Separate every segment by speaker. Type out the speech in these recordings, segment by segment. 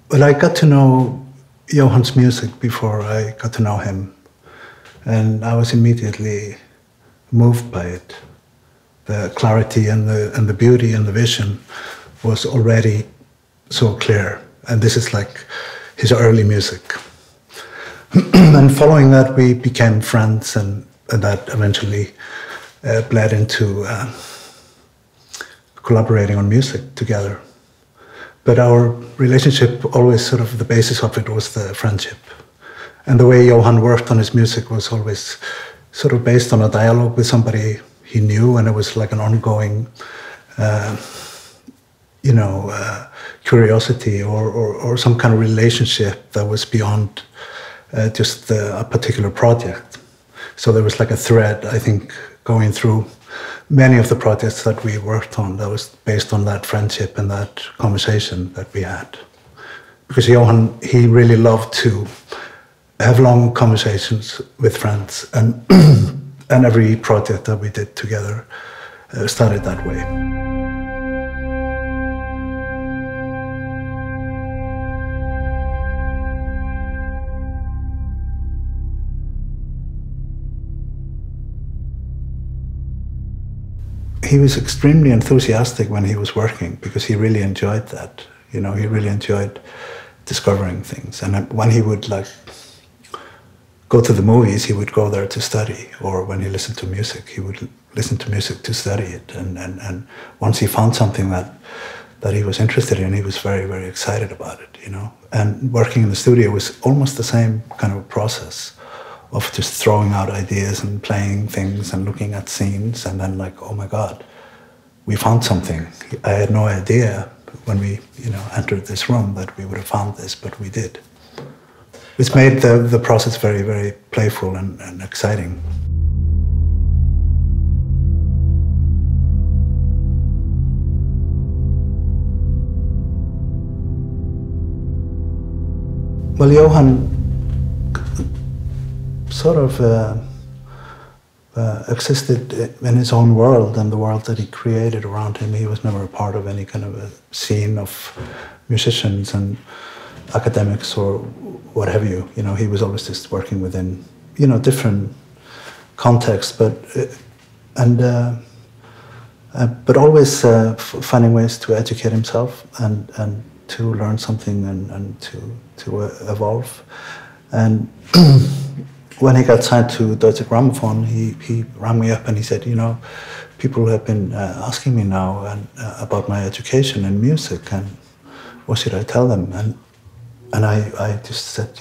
Speaker 1: Well, I got to know Jóhann's music before I got to know him, and I was immediately moved by it. The clarity and the beauty and the vision was already so clear, and this is like his early music. And following that, we became friends, and that eventually bled into collaborating on music together. But our relationship, always sort of the basis of it was the friendship. And the way Jóhann worked on his music was always sort of based on a dialogue with somebody he knew, and it was like an ongoing, curiosity or some kind of relationship that was beyond just a particular project. So there was like a thread, I think, going through many of the projects that we worked on that was based on that friendship and that conversation that we had. Because Jóhann, he really loved to have long conversations with friends, and and every project that we did together started that way. He was extremely enthusiastic when he was working because he really enjoyed that. You know, he really enjoyed discovering things. And when he would like go to the movies, he would go there to study. Or when he listened to music, he would listen to music to study it. And once he found something that he was interested in, he was very, very excited about it, you know. And working in the studio was almost the same kind of process of just throwing out ideas and playing things and looking at scenes, and then like, oh my God, we found something. I had no idea when we, entered this room that we would have found this, but we did. Which made the process very, very playful and exciting. Well, Jóhann sort of existed in his own world and the world that he created around him. He was never a part of any kind of a scene of musicians and academics or what have you. You know, he was always just working within, different contexts, but always finding ways to educate himself and to learn something and to evolve. And when he got signed to Deutsche Grammophon, he rang me up and he said, people have been asking me now about my education in music, and what should I tell them? And I just said,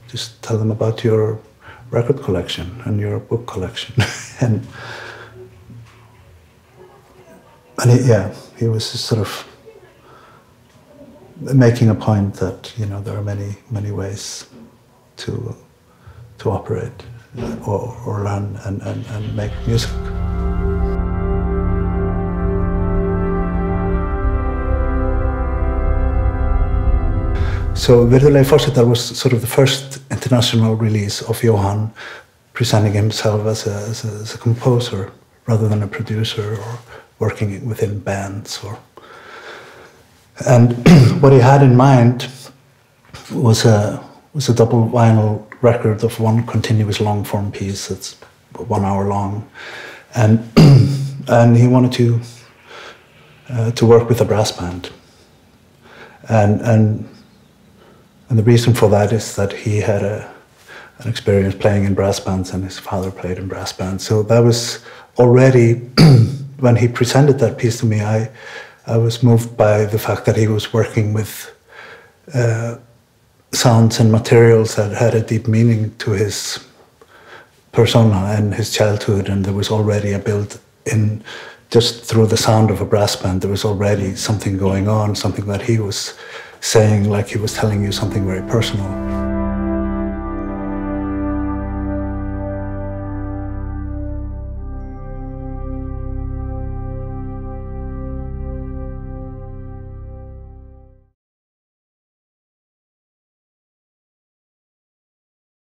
Speaker 1: just tell them about your record collection and your book collection. and he was just sort of making a point that, there are many, many ways to operate or learn and make music. So Virðulegu Forsetar was sort of the first international release of Jóhann presenting himself as a composer rather than a producer or working within bands. And what he had in mind was a double vinyl record of one continuous long-form piece that's 1 hour long, and he wanted to work with a brass band, and the reason for that is that he had an experience playing in brass bands, and his father played in brass bands. So that was already when he presented that piece to me. I was moved by the fact that he was working with sounds and materials that had a deep meaning to his persona and his childhood, and there was already a built-in, just through the sound of a brass band, there was already something going on, something that he was saying, like he was telling you something very personal.